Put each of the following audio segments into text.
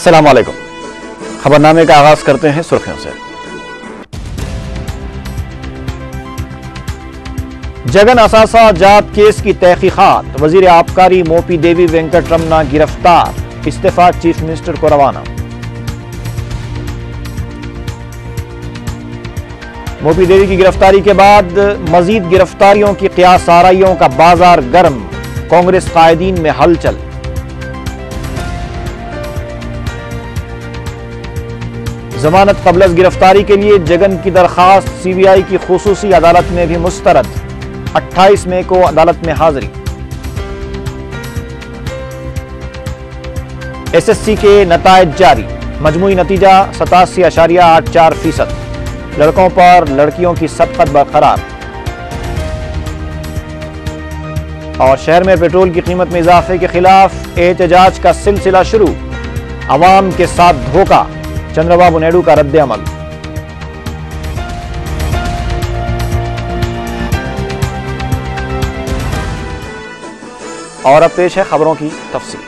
السلام علیکم۔ خبرنامے کا آغاز کرتے ہیں سرخیوں سے۔ جگن اثاثہ جات کیس کی تحقیقات، وزیر آبکاری موپی دیوی وینکٹ رمنا گرفتار، استعفیٰ چیف منسٹر کو روانہ۔ موپی دیوی کی گرفتاری کے بعد مزید گرفتاریوں کی قیاس آرائیوں کا بازار گرم، کانگریس قائدین میں ہلچل۔ ضمانت قبل از گرفتاری کے لیے جگن کی درخواست سی بی آئی کی خصوصی عدالت میں بھی مسترد، 28 مئی کو عدالت میں حاضری۔ ایس ایس سی کے نتائج جاری، مجموعی نتیجہ 87.84%، لڑکوں پر لڑکیوں کی سبقت برقرار۔ اور شہر میں پیٹرول کی قیمت میں اضافے کے خلاف احتجاج کا سلسلہ شروع، عوام کے ساتھ دھوکہ، چندرا بابو نائیڈو کا رد عمل۔ اور اب پیش ہے خبروں کی تفصیل۔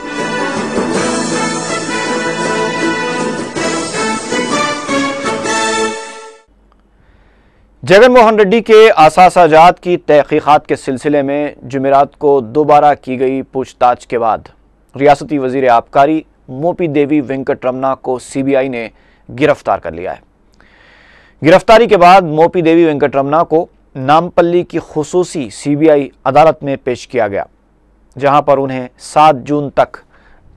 جگن موہن ریڈی کے اثاثہ جات کی تحقیقات کے سلسلے میں جمعرات کو دوبارہ کی گئی پوچھ تاچھ کے بعد ریاستی وزیر آبکاری موپی دیوی وینکٹ رمنا کو سی بی آئی نے گرفتار کر لیا ہے۔ گرفتاری کے بعد موپی دیوی وینکٹ رمنا کو نامپلی کی خصوصی سی بی آئی عدالت میں پیش کیا گیا، جہاں پر انہیں 7 جون تک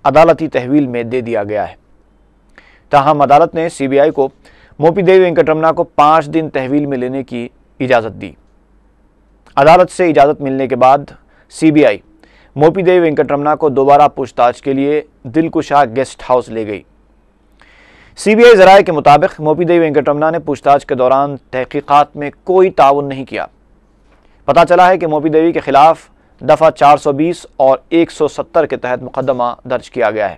عدالتی تحویل میں دے دیا گیا ہے۔ تاہم عدالت نے سی بی آئی کو موپی دیوی وینکٹ رمنا کو 5 دن تحویل میں لینے کی اجازت دی۔ عدالت سے اجازت ملنے کے بعد سی بی آئی موپی دیوی وینکٹ رمنا کو دوبارہ پوچھ تاچھ کے لیے دلکشا گیسٹ ہاؤس لے گئی۔ سی بی آئی ذرائع کے مطابق موپی دیوی وینکٹ رمنا نے پوچھ تاچھ کے دوران تحقیقات میں کوئی تعاون نہیں کیا۔ پتہ چلا ہے کہ موپی دیوی کے خلاف دفعہ 420 اور 170 کے تحت مقدمہ درج کیا گیا ہے۔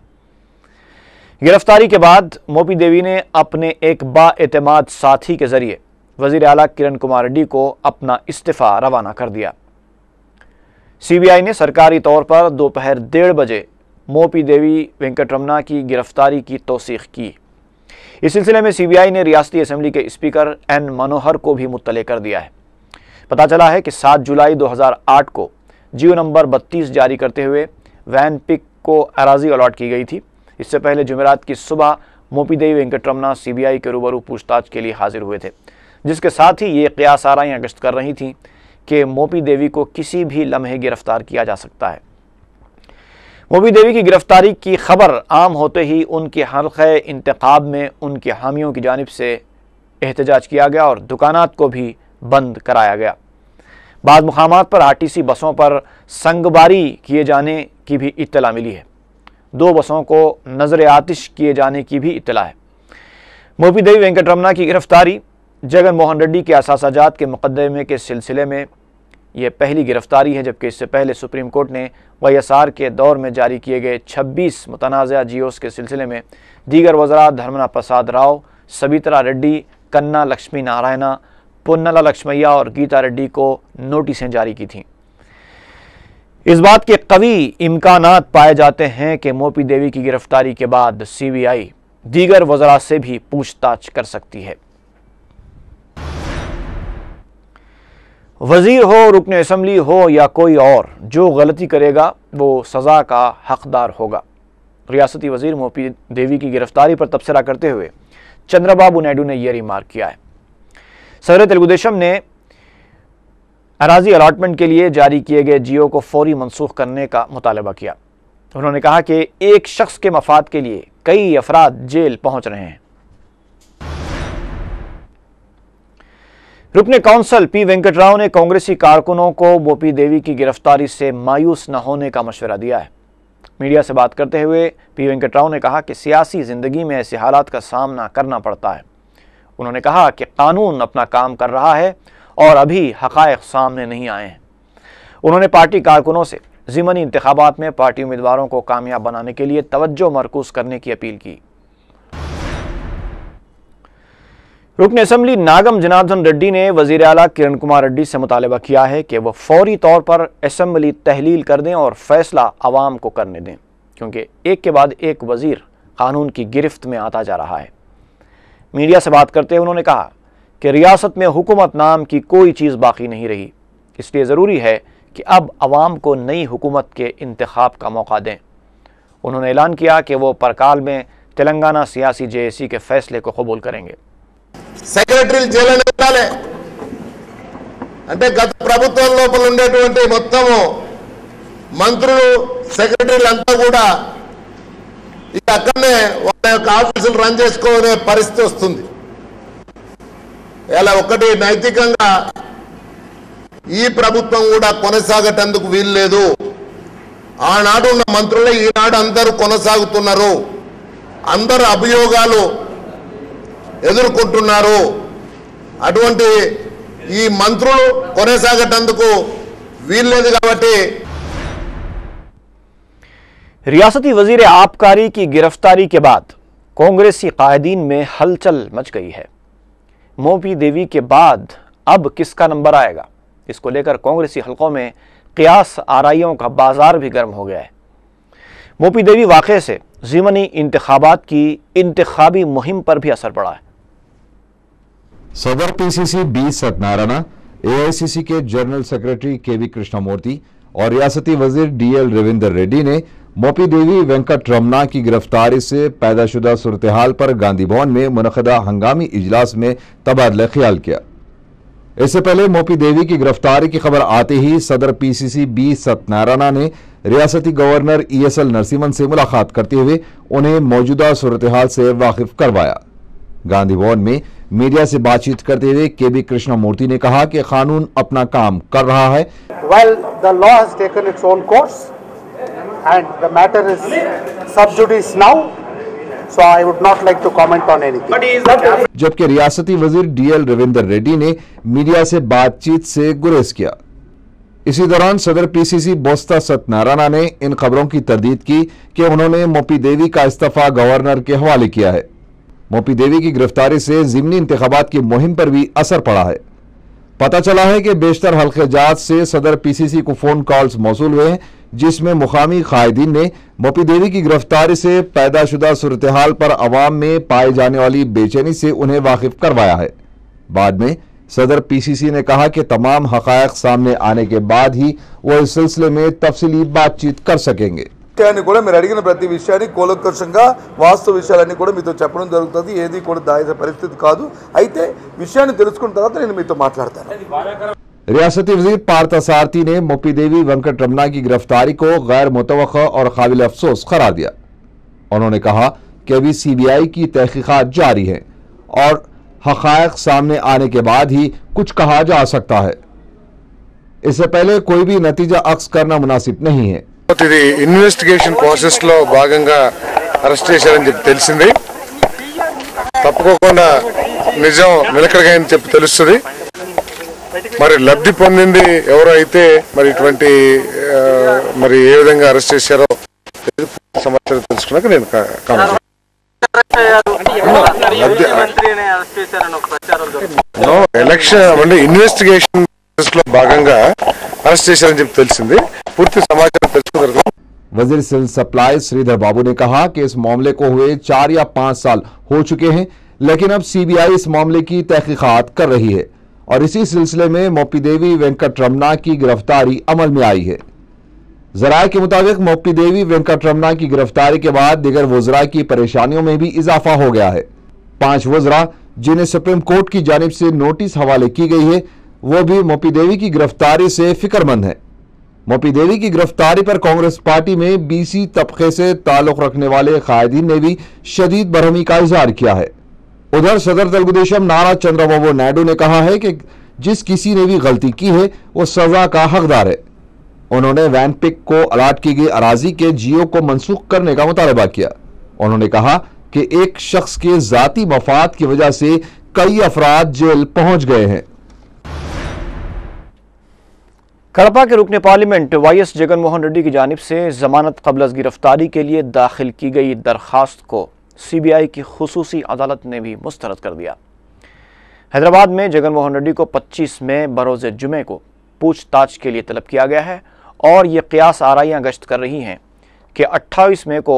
گرفتاری کے بعد موپی دیوی نے اپنے ایک با اعتماد ساتھی کے ذریعے وزیر اعلیٰ کرن کمار ریڈی کو اپنا استعفیٰ روانہ کر دیا۔ سی بی آئی نے سرکاری طور پر دوپہر 1:30 بجے موپی دیوی وینکٹ رمنا کی گرفتاری کی توثیق کی۔ اس سلسلے میں سی بی آئی نے ریاستی اسمبلی کے اسپیکر این منوہر کو بھی مطلع کر دیا ہے۔ پتہ چلا ہے کہ 7 جولائی 2008 کو جیو نمبر 32 جاری کرتے ہوئے وین پک کو اراضی الاٹ کی گئی تھی۔ اس سے پہلے جمعرات کی صبح موپی دیوی وینکٹ رمنا سی بی آئی کے روبرو پوچھ تاچھ کے لیے حاضر ہوئے تھے، جس کے ساتھ ہی یہ قیاس آرائیاں گشت کر رہی تھیں کہ موپی دیوی کو کسی بھی لمحے گرفتار کیا جا سکتا ہے۔ موپی دیوی کی گرفتاری کی خبر عام ہوتے ہی ان کے حلقہ انتخاب میں ان کے حامیوں کی جانب سے احتجاج کیا گیا اور دکانات کو بھی بند کرایا گیا۔ بعض مقامات پر آرٹی سی بسوں پر سنگباری کیے جانے کی بھی اطلاع ملی ہے۔ 2 بسوں کو نظر آتش کیے جانے کی بھی اطلاع ہے۔ موپی دیوی وینکٹ رمنا کی گرفتاری جگن موہن ریڈی کے اثاثہ جات کے مقدمے کے سلسلے میں یہ پہلی گرفتاری ہے، جبکہ اس سے پہلے سپریم کورٹ نے وائی ایس آر کے دور میں جاری کیے گئے 26 متنازعہ جیوز کے سلسلے میں دیگر وزراء دھرمنا پرساد راؤ، سبیترا ریڈی، کنّا لکشمی نارائنا، پونّلا لکشمیا اور گیتا ریڈی کو نوٹسیں جاری کی تھیں۔ اس بات کے قوی امکانات پائے جاتے ہیں کہ موپی دیوی کی گرفتاری کے بعد سی بی آئی دیگر وزراء سے بھی پوچھ تاچھ کر سکتی ہے۔ وزیر ہو، رکن اسمبلی ہو یا کوئی اور، جو غلطی کرے گا وہ سزا کا حقدار ہوگا۔ ریاستی وزیر موپی دیوی کی گرفتاری پر تبصرہ کرتے ہوئے چندرا بابو نائیڈو نے یہ ریمارک کیا ہے۔ صدر تلگو دیشم نے اراضی الاٹمنٹ کے لیے جاری کیے گئے جیو کو فوری منسوخ کرنے کا مطالبہ کیا۔ انہوں نے کہا کہ ایک شخص کے مفاد کے لیے کئی افراد جیل پہنچ رہے ہیں۔ رکن کونسل پی وینکٹ راؤ نے کانگریسی کارکنوں کو موپی دیوی کی گرفتاری سے مایوس نہ ہونے کا مشورہ دیا ہے۔ میڈیا سے بات کرتے ہوئے پی وینکٹ راؤ نے کہا کہ سیاسی زندگی میں ایسے حالات کا سامنا کرنا پڑتا ہے۔ انہوں نے کہا کہ قانون اپنا کام کر رہا ہے اور ابھی حقائق سامنے نہیں آئے ہیں۔ انہوں نے پارٹی کارکنوں سے ضمنی انتخابات میں پارٹی امیدواروں کو کامیاب بنانے کے لیے توجہ مرکوز کرنے کی اپیل کی۔ رکن اسمبلی ناگم جناردن ریڈی نے وزیر اعلیٰ کرن کمار ریڈی سے مطالبہ کیا ہے کہ وہ فوری طور پر اسمبلی تحلیل کر دیں اور فیصلہ عوام کو کرنے دیں، کیونکہ ایک کے بعد ایک وزیر قانون کی گرفت میں آتا جا رہا ہے۔ میڈیا سے بات کرتے ہوئے انہوں نے کہا کہ ریاست میں حکومت نام کی کوئی چیز باقی نہیں رہی، اس لیے ضروری ہے کہ اب عوام کو نئی حکومت کے انتخاب کا موقع دیں۔ انہوں نے اعلان کیا کہ وہ پرکال میں تلنگانہ سیاسی جے.اے.سی کے فیصلے کو قبول کریں گے۔ సెక్రటరీలు జైలులో ఉండాలి అంటే గత ప్రభుత్వం లోపల ఉండేటువంటి మొత్తము మంత్రులు సెక్రటరీలు అంతా కూడా ఇక అక్కడనే వాళ్ళ యొక్క ఆఫీసులు రన్ చేసుకోనే పరిస్థితి వస్తుంది। ఇలా ఒకటి నైతికంగా ఈ ప్రభుత్వం కూడా కొనసాగేందుకు వీలు లేదు। ఆనాడు ఉన్న మంత్రులే ఈనాడు అందరూ కొనసాగుతున్నారు, అందరూ అభియోగాలు ఎదుర్కొంటున్నారు। అటువంటి ఈ మంత్రులు కొనసాగేందుకు వీలు లేదు కాబట్టి ریاستی وزیر آبکاری کی گرفتاری کے بعد کانگریسی قائدین میں ہلچل مچ گئی ہے۔ موپی دیوی کے بعد اب کس کا نمبر آئے گا، اس کو لے کر کانگریسی حلقوں میں قیاس آرائیوں کا بازار بھی گرم ہو گیا ہے۔ موپی دیوی واقعے سے ضمنی انتخابات کی انتخابی مہم پر بھی اثر پڑا ہے۔ صدر پی سی سی بی ستنارائنا، اے آئی سی سی کے جنرل سیکرٹری کے وی کرشنا مورتی اور ریاستی وزیر ڈی ایل رویندر ریڈی نے موپی دیوی وینکٹ رمنا کی گرفتاری سے پیدا شدہ صورتحال پر گاندھی بھون میں منعقدہ ہنگامی اجلاس میں تبادلہ خیال کیا۔ اس سے پہلے موپی دیوی کی گرفتاری کی خبر آتے ہی صدر پی سی سی بی ستنارائنا نے ریاستی governor E S L Narasimhan سے ملاقات کرتے ہوئے انہیں موجودہ صورتحال سے واقف کروایا۔ گاندھی بھون میں میڈیا سے بات چیت کرتے ہوئے کے وی کرشنا مورتی نے کہا کہ قانون اپنا کام کر رہا ہے۔ While the law has taken its own course and the matter is sub judice now, so I would not like to comment on anything. جبکہ ریاستی وزیر ڈی ایل رویندر ریڈی نے میڈیا سے بات چیت سے گریز کیا۔ اسی دوران صدر پی سی سی بوستا ستنارائنا نے ان خبروں کی تردید کی کہ انہوں نے موپی دیوی کا استعفیٰ گورنر کے حوالے کیا ہے۔ موپی دیوی کی گرفتاری سے ضمنی انتخابات کی مہم پر بھی اثر پڑا ہے۔ پتہ چلا ہے کہ بیشتر حلقہ جات سے صدر پی سی سی کو فون کالز موصول ہوئے ہیں جس میں مقامی قائدین نے موپی دیوی کی گرفتاری سے پیدا شدہ صورتحال پر عوام میں پائی جانے والی بے چینی سے انہیں واقف کروایا ہے۔ بعد میں صدر پی سی سی نے کہا کہ تمام حقائق سامنے آنے کے بعد ہی وہ اس سلسلے میں تفصیلی بات چیت کر سکیں گے۔ విషయాన్ని కూడా మీరు అడిగిన ప్రతి విషయాన్ని కూలంకషంగా వాస్తవ విషయాలన్నీ కూడా మీతో చెప్పడం జరుగుతుంది। ఏది కూడా దాచిన పరిస్థితి కాదు। అయితే విషయాన్ని తెలుసుకున్న తర్వాత నేను మీతో మాట్లాడతాను। ریاستی وزیر پارتھ سارتھی نے موپی دیوی وینکٹ رمنا کی گرفتاری کو غیر متوقع اور قابل افسوس قرار دیا۔ انہوں نے کہا کہ ابھی سی بی آئی کی تحقیقات جاری ہیں اور حقائق سامنے آنے کے بعد ہی کچھ کہا جا سکتا ہے۔ اس سے پہلے کوئی بھی نتیجہ اخذ کرنا مناسب نہیں ہے۔ ఇది ఇన్వెస్టిగేషన్ ప్రాసెస్ లో భాగంగా అరెస్ట్ చేశారని చెప్పి తెలిసింది। తప్పకుండా నిజం నిలకడగాయని చెప్పి తెలుస్తుంది। మరి లబ్ధి పొందింది ఎవరో అయితే మరి ఇటువంటి మరి ఏ విధంగా అరెస్ట్ చేశారో సమాచారం తెలుసుకున్నాక నేను కామెంట్ ఎలక్షన్ అంటే ఇన్వెస్టిగేషన్ లో భాగంగా అరెస్ట్ చేశారని చెప్పి తెలిసింది। పూర్తి సమాచారం తెలుసుకున్నారు। وزیر سول سپلائی سریدھر بابو نے کہا کہ اس معاملے کو ہوئے 4 یا 5 سال ہو چکے ہیں، لیکن اب سی بی آئی اس معاملے کی تحقیقات کر رہی ہے اور اسی سلسلے میں موپی دیوی وینکٹ رمنا کی گرفتاری عمل میں آئی ہے۔ ذرائع کے مطابق موپی دیوی وینکٹ رمنا کی گرفتاری کے بعد دیگر وزراء کی پریشانیوں میں بھی اضافہ ہو گیا ہے۔ 5 وزراء جنہیں سپریم کورٹ کی جانب سے نوٹس حوالے کی گئی ہے وہ بھی موپی دیوی کی گرفتاری سے فکر مند ہیں۔ موپی دیوی کی گرفتاری پر کانگریس پارٹی میں بی سی طبقے سے تعلق رکھنے والے قائدین نے بھی شدید برہمی کا اظہار کیا ہے۔ ادھر صدر تلگو دیشم نارا چندرا بابو نائیڈو نے کہا ہے کہ جس کسی نے بھی غلطی کی ہے وہ سزا کا حقدار ہے۔ انہوں نے وین پک کو الاٹ کی گئی اراضی کے جیو کو منسوخ کرنے کا مطالبہ کیا۔ انہوں نے کہا کہ ایک شخص کے ذاتی مفاد کی وجہ سے کئی افراد جیل پہنچ گئے ہیں۔ کڑپا کے رکن parliament Y S Jagan Mohan Reddy کی جانب سے ضمانت قبل از گرفتاری کے لیے داخل کی گئی درخواست کو سی بی آئی کی خصوصی عدالت نے بھی مسترد کر دیا۔ حیدرآباد میں جگن موہن ریڈی کو 25 مئی بروز جمعے کو پوچھ تاچھ کے لیے طلب کیا گیا ہے اور یہ قیاس آرائیاں گشت کر رہی ہیں کہ 28 مئی کو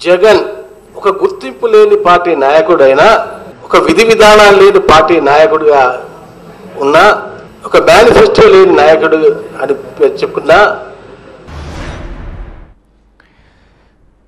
జగన్ ఒక గుర్తింపు లేని పార్టీ నాయకుడైనా ఒక విధి విధానాలు లేని పార్టీ నాయకుడిగా ఉన్న ఒక మేనిఫెస్టో లేని నాయకుడు అని చెప్పుకున్నా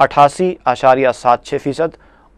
88.76%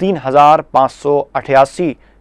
3,588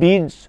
20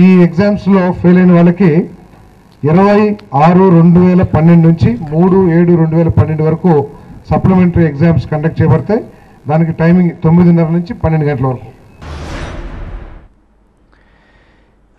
ఈ ఎగ్జామ్స్ లో ఫెయిల్ అయిన వాళ్ళకి 26/6/2012 నుంచి 3/7/2012 వరకు సప్లిమెంటరీ ఎగ్జామ్స్ కండక్ట్ చేయబడతాయి। దానికి టైమింగ్ 9:30 నుంచి 12 గంటల వరకు।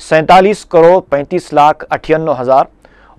47,35,98,000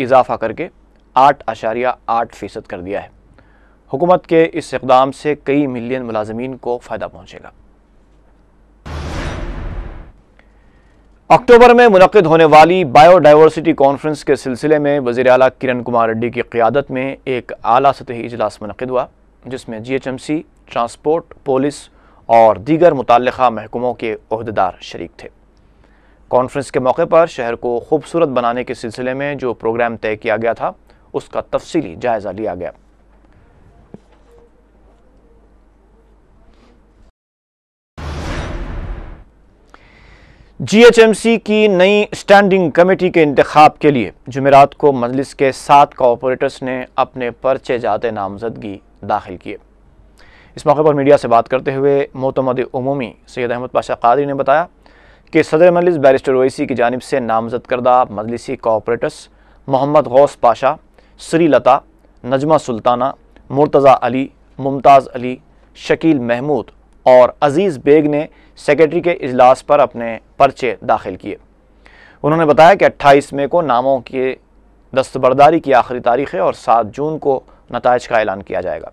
اضافہ کر کے 8.8% کر دیا ہے۔ حکومت کے اس اقدام سے کئی ملین ملازمین کو فائدہ پہنچے گا۔ اکتوبر میں منعقد ہونے والی بائیو ڈائیورسٹی کانفرنس کے سلسلے میں وزیر اعلیٰ کرن کمار ریڈی کی قیادت میں ایک اعلیٰ سطحی اجلاس منعقد ہوا، جس میں GHMC، ٹرانسپورٹ، پولیس اور دیگر متعلقہ محکموں کے عہدیدار شریک تھے۔ کانفرنس کے موقع پر شہر کو خوبصورت بنانے کے سلسلے میں جو پروگرام طے کیا گیا تھا اس کا تفصیلی جائزہ لیا گیا۔ GHMC کی نئی اسٹینڈنگ کمیٹی کے انتخاب کے لیے جمعرات کو مجلس کے 7 کارپوریٹرز نے اپنے پرچے جات نامزدگی داخل کیے۔ اس موقع پر میڈیا سے بات کرتے ہوئے معتمد عمومی سید احمد پاشا قادری نے بتایا کہ صدر مجلس بیرسٹر اویسی کی جانب سے نامزد کردہ مجلسی کارپوریٹرز محمد غوث پاشا، سری لتا، نجمہ سلطانہ، مرتضی علی، ممتاز علی، شکیل محمود اور عزیز بیگ نے سیکریٹری کے اجلاس پر اپنے پرچے داخل کیے۔ انہوں نے بتایا کہ 28 مئی کو ناموں کی دستبرداری کی آخری تاریخ ہے اور 7 جون کو نتائج کا اعلان کیا جائے گا۔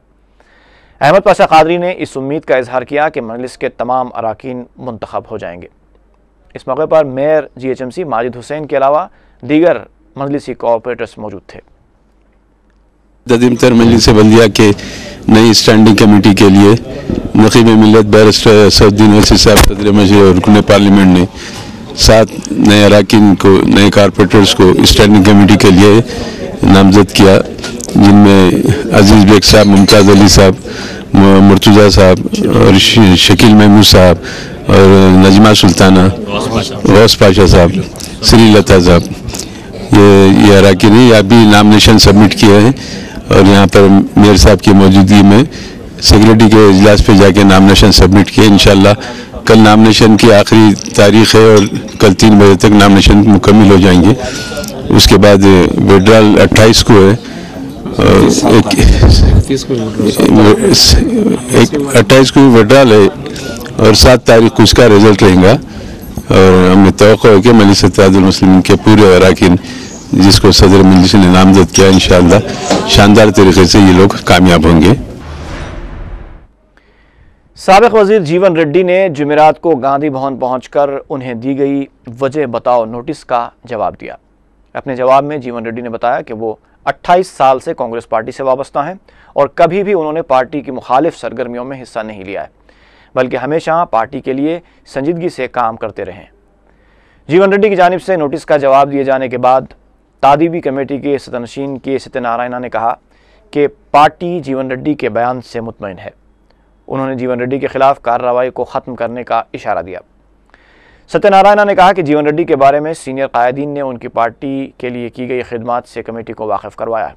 احمد پاشا قادری نے اس امید کا اظہار کیا کہ مجلس کے تمام اراکین منتخب ہو جائیں گے۔ اس موقع پر میئر GHMC ماجد حسین کے علاوہ دیگر مجلسی کارپوریٹرز موجود تھے۔ تدیم تر مجلس بلدیہ کے نئی اسٹینڈنگ کمیٹی کے لیے نقیب ملت بیرسٹر اسد الدین اویسی صاحب صدر مجلس اور رکن پارلیمنٹ نے 7 نئے اراکین کو، نئے کارپوریٹرز کو اسٹینڈنگ کمیٹی کے لیے نامزد کیا، جن میں عزیز بیگ صاحب، ممتاز علی صاحب، مرتضی صاحب اور شکیل محمود صاحب اور نجمہ سلطانہ، غوث پاشا صاحب، سری لتا صاحب، یہ اراکین ہیں۔ یہ بھی نامنیشن سبمٹ کیے ہیں اور یہاں پر میئر صاحب کی موجودگی میں سیکریٹری کے اجلاس پہ جا کے نامنیشن سبمٹ کیے۔ انشاءاللہ کل نامنیشن کی آخری تاریخ ہے اور کل 3 بجے تک نامنیشن مکمل ہو جائیں گے۔ اس کے بعد وڈرال 28 کو ہے، 28 کو وڈرال ہے اور 7 تاریخ کو اس کا رزلٹ رہے گا، اور ہمیں توقع ہے کہ مجلس اتحاد المسلمین کے پورے اراکین جس کو صدر مجلس نے نامزد کیا، انشاءاللہ شاندار طریقے سے یہ لوگ کامیاب ہوں گے۔ سابق وزیر جیون ریڈی نے جمعرات کو گاندھی بھون پہنچ کر انہیں دی گئی وجہ بتاؤ نوٹس کا جواب دیا۔ اپنے جواب میں جیون ریڈی نے بتایا کہ وہ 28 سال سے کانگریس پارٹی سے وابستہ ہیں اور کبھی بھی انہوں نے پارٹی کی مخالف سرگرمیوں میں حصہ نہیں لیا ہے، بلکہ ہمیشہ پارٹی کے لیے سنجیدگی سے کام کرتے رہے ہیں۔ جیون ریڈی کی جانب سے نوٹس کا جواب دیے جانے کے بعد تادیبی کمیٹی کے صدرنشین کے ستیہ نارائنا نے کہا کہ پارٹی جیون ریڈی کے بیان سے مطمئن ہے۔ انہوں نے جیون ریڈی کے خلاف کارروائی کو ختم کرنے کا اشارہ دیا۔ ستیہ نارائنا نے کہا کہ جیون ریڈی کے بارے میں سینئر قائدین نے ان کی پارٹی کے لیے کی گئی خدمات سے کمیٹی کو واقف کروایا ہے۔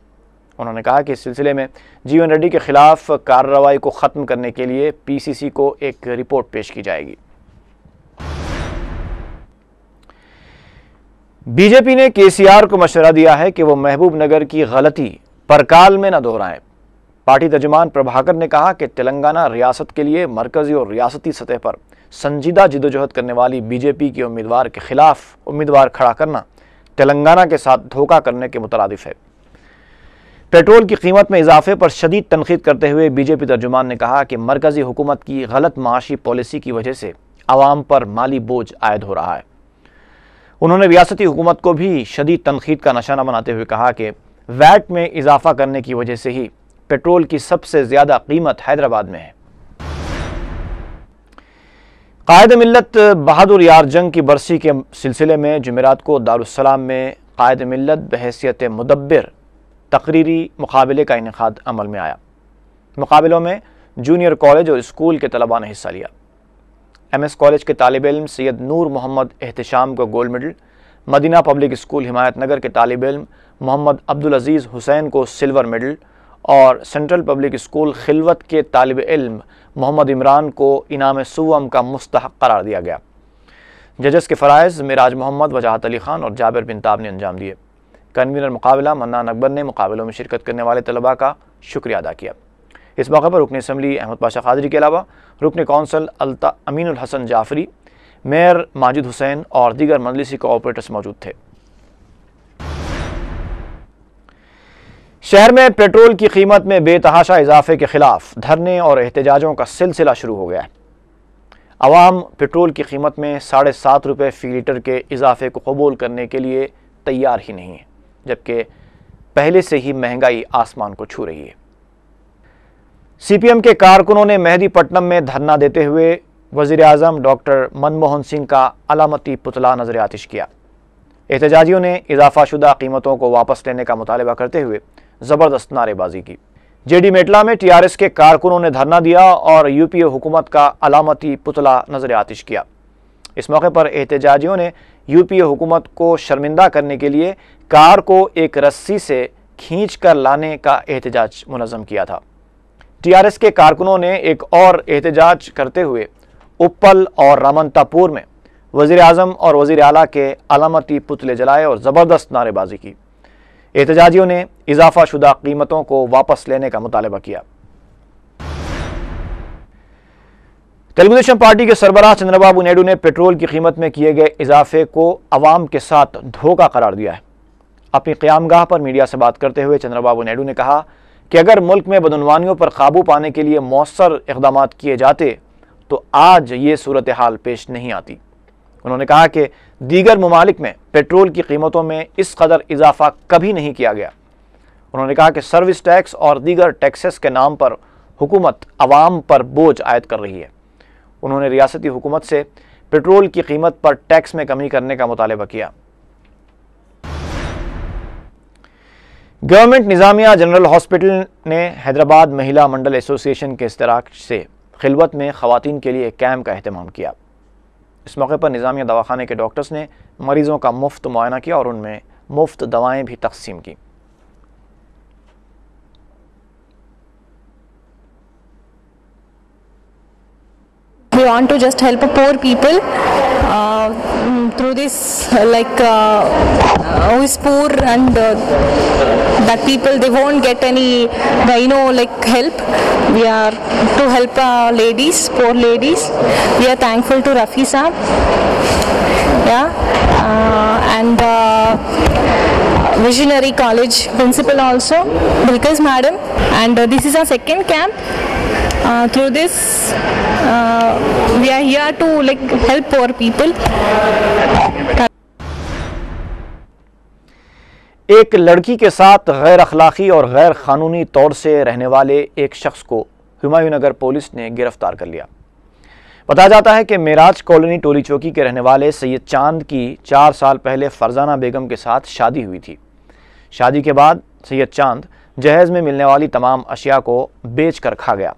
انہوں نے کہا کہ اس سلسلے میں جیون ریڈی کے خلاف کارروائی کو ختم کرنے کے لیے PCC کو ایک رپورٹ پیش کی جائے گی۔ BJP نے KCR کو مشورہ دیا ہے کہ وہ محبوب نگر کی غلطی پرکال میں نہ دہرائیں۔ پارٹی ترجمان پربھاکر نے کہا کہ تلنگانہ ریاست کے لیے مرکزی اور ریاستی سطح پر سنجیدہ جدوجہد کرنے والی BJP کی امیدوار کے خلاف امیدوار کھڑا کرنا تلنگانہ کے ساتھ دھوکہ کرنے کے مترادف ہے۔ پیٹرول کی قیمت میں اضافے پر شدید تنقید کرتے ہوئے BJP ترجمان نے کہا کہ مرکزی حکومت کی غلط معاشی پالیسی کی وجہ سے عوام پر مالی بوجھ عائد ہو رہا ہے۔ انہوں نے ریاستی حکومت کو بھی شدید تنقید کا نشانہ بناتے ہوئے کہا کہ ویٹ میں اضافہ کرنے کی وجہ سے ہی پیٹرول کی سب سے زیادہ قیمت حیدرآباد میں ہے۔ قائد ملت بہادر یار جنگ کی برسی کے سلسلے میں جمعرات کو دارالسلام میں قائد ملت بحیثیت مدبر تقریری مقابلے کا انعقاد عمل میں آیا۔ مقابلوں میں جونیئر کالج اور اسکول کے طلباء نے حصہ لیا۔ MS کالج کے طالب علم سید نور محمد احتشام کو گولڈ میڈل، مدینہ پبلک اسکول ہمایت نگر کے طالب علم محمد عبدالعزیز حسین کو سلور میڈل اور سینٹرل پبلک اسکول خلوت کے طالب علم محمد عمران کو انعام سوم کا مستحق قرار دیا گیا۔ ججز کے فرائض معراج محمد، وجاہت علی خان اور جابر بن تاب نے انجام دیے۔ کنوینر مقابلہ منان اکبر نے مقابلوں میں شرکت کرنے والے طلباء کا شکریہ ادا کیا۔ اس موقع پر رکن اسمبلی احمد پاشا قادری کے علاوہ رکن کونسل امین الحسن جعفری، میئر ماجد حسین اور دیگر مجلسی کوآپریٹرز موجود تھے۔ شہر میں پیٹرول کی قیمت میں بے تحاشا اضافے کے خلاف دھرنے اور احتجاجوں کا سلسلہ شروع ہو گیا ہے۔ عوام پیٹرول کی قیمت میں 7.5 روپے فی لیٹر کے اضافے کو قبول کرنے کے لیے تیار ہی نہیں ہے، جبکہ پہلے سے ہی مہنگائی آسمان کو چھو رہی ہے۔ سی پی ایم کے کارکنوں نے مہدی پٹنم میں دھرنا دیتے ہوئے وزیر اعظم ڈاکٹر منموہن سنگھ کا علامتی پتلا نظر آتش کیا۔ احتجاجیوں نے اضافہ شدہ قیمتوں کو واپس لینے کا مطالبہ کرتے ہوئے زبردست نعرے بازی کی۔ جے ڈی میٹلا میں ٹی آر ایس کے کارکنوں نے دھرنا دیا اور یو پی اے حکومت کا علامتی پتلا نظر آتش کیا۔ اس موقع پر احتجاجیوں نے یو پی اے حکومت کو شرمندہ کرنے کے لیے کار کو ایک رسی سے کھینچ کر لانے کا احتجاج منظم کیا تھا۔ ٹی آر ایس کے کارکنوں نے ایک اور احتجاج کرتے ہوئے اپل اور رامنتا پور میں وزیر اعظم اور وزیر اعلیٰ کے علامتی پتلے جلائے اور زبردست نعرے بازی کی۔ احتجاجیوں نے اضافہ شدہ قیمتوں کو واپس لینے کا مطالبہ کیا۔ تیلگو دیشم پارٹی کے سربراہ چندر بابو نائیڈو نے پیٹرول کی قیمت میں کیے گئے اضافے کو عوام کے ساتھ دھوکہ قرار دیا ہے۔ اپنی قیام گاہ پر میڈیا سے بات کرتے ہوئے چندر بابو نائیڈو نے کہا کہ اگر ملک میں بدعنوانیوں پر قابو پانے کے لیے مؤثر اقدامات کیے جاتے تو آج یہ صورتحال پیش نہیں آتی۔ انہوں نے کہا کہ دیگر ممالک میں پیٹرول کی قیمتوں میں اس قدر اضافہ کبھی نہیں کیا گیا۔ انہوں نے کہا کہ سروس ٹیکس اور دیگر ٹیکسز کے نام پر حکومت عوام پر بوجھ عائد کر رہی ہے۔ انہوں نے ریاستی حکومت سے پیٹرول کی قیمت پر ٹیکس میں کمی کرنے کا مطالبہ کیا۔ گورنمنٹ نظامیہ جنرل ہاسپٹل نے حیدرآباد مہیلا منڈل ایسوسی ایشن کے اشتراک سے خلوت میں خواتین کے لیے کیمپ کا اہتمام کیا۔ اس موقع پر نظامیہ دواخانے کے ڈاکٹرز نے مریضوں کا مفت معائنہ کیا اور ان میں مفت دوائیں بھی تقسیم کی۔ We want to just help poor people through this, who is poor and that people they won't get any, help. We are to help ladies, poor ladies. We are thankful to Rafi Saab, and Visionary College principal also, Bilkis madam, and this is our second camp. Through this, we are here to help poor people. ایک لڑکی کے ساتھ غیر اخلاقی اور غیر قانونی طور سے رہنے والے ایک شخص کو ہمایوں نگر پولیس نے گرفتار کر لیا۔ بتایا جاتا ہے کہ معراج کالونی ٹولی چوکی کے رہنے والے سید چاند کی 4 سال پہلے فرزانہ بیگم کے ساتھ شادی ہوئی تھی۔ شادی کے بعد سید چاند جہیز میں ملنے والی تمام اشیاء کو بیچ کر کھا گیا۔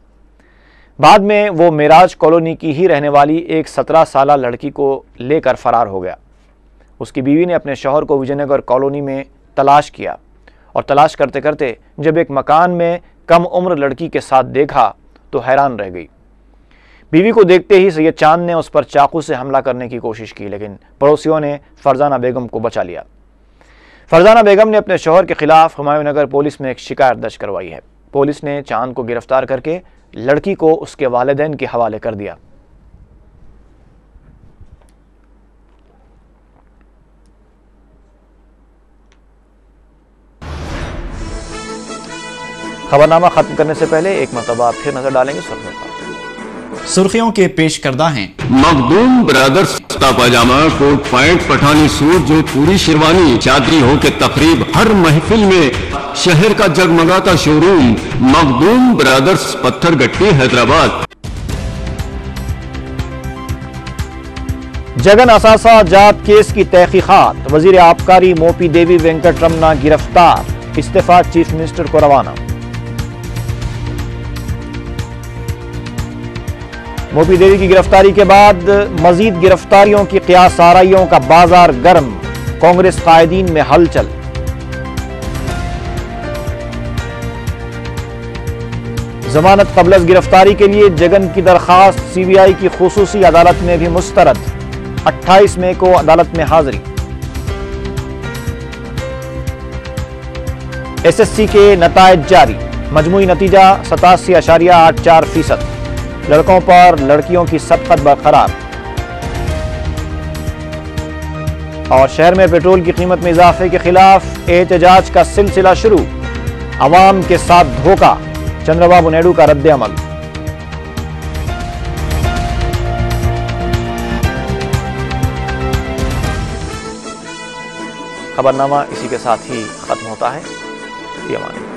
بعد میں وہ معراج کالونی کی ہی رہنے والی ایک 17 سالہ لڑکی کو لے کر فرار ہو گیا۔ اس کی بیوی نے اپنے شوہر کو وجے نگر کالونی میں تلاش کیا اور تلاش کرتے کرتے جب ایک مکان میں کم عمر لڑکی کے ساتھ دیکھا تو حیران رہ گئی۔ بیوی کو دیکھتے ہی سید چاند نے اس پر چاقو سے حملہ کرنے کی کوشش کی، لیکن پڑوسیوں نے فرزانہ بیگم کو بچا لیا۔ فرزانہ بیگم نے اپنے شوہر کے خلاف ہمایوں نگر پولیس میں ایک شکایت درج کروائی ہے۔ پولیس نے چاند کو گرفتار کر کے لڑکی کو اس کے والدین کے حوالے کر دیا۔ خبرنامہ ختم کرنے سے پہلے ایک مرتبہ پھر نظر ڈالیں گے سرخیوں پر۔ سرخیوں کے پیش کردہ ہیں مخدوم برادرز سستا پاجامہ، کوٹ پینٹ، پٹھانی سوٹ، جو پوری شیروانی، چادری ہو کے تقریب، ہر محفل میں شہر کا جگمگاتا شو روم مخدوم برادرز، پتھر گٹی، حیدرآباد۔ جگن اثاثہ جات کیس کی تحقیقات، وزیر آبکاری موپی دیوی وینکٹ رمنا گرفتار، استعفیٰ چیف منسٹر کو روانہ۔ موپی دیوی کی گرفتاری کے بعد مزید گرفتاریوں کی قیاس آرائیوں کا بازار گرم، کانگریس قائدین میں ہلچل۔ ضمانت قبل از گرفتاری کے لیے جگن کی درخواست سی بی آئی کی خصوصی عدالت میں بھی مسترد، 28 مئی کو عدالت میں حاضری۔ ایس ایس سی کے نتائج جاری، مجموعی نتیجہ 87.84%، لڑکوں پر لڑکیوں کی سبقت برقرار۔ اور شہر میں پیٹرول کی قیمت میں اضافے کے خلاف احتجاج کا سلسلہ شروع، عوام کے ساتھ دھوکہ، چندرا بابو نائیڈو کا رد عمل۔ خبرنامہ اسی کے ساتھ ہی ختم ہوتا ہے۔ فی امان اللہ۔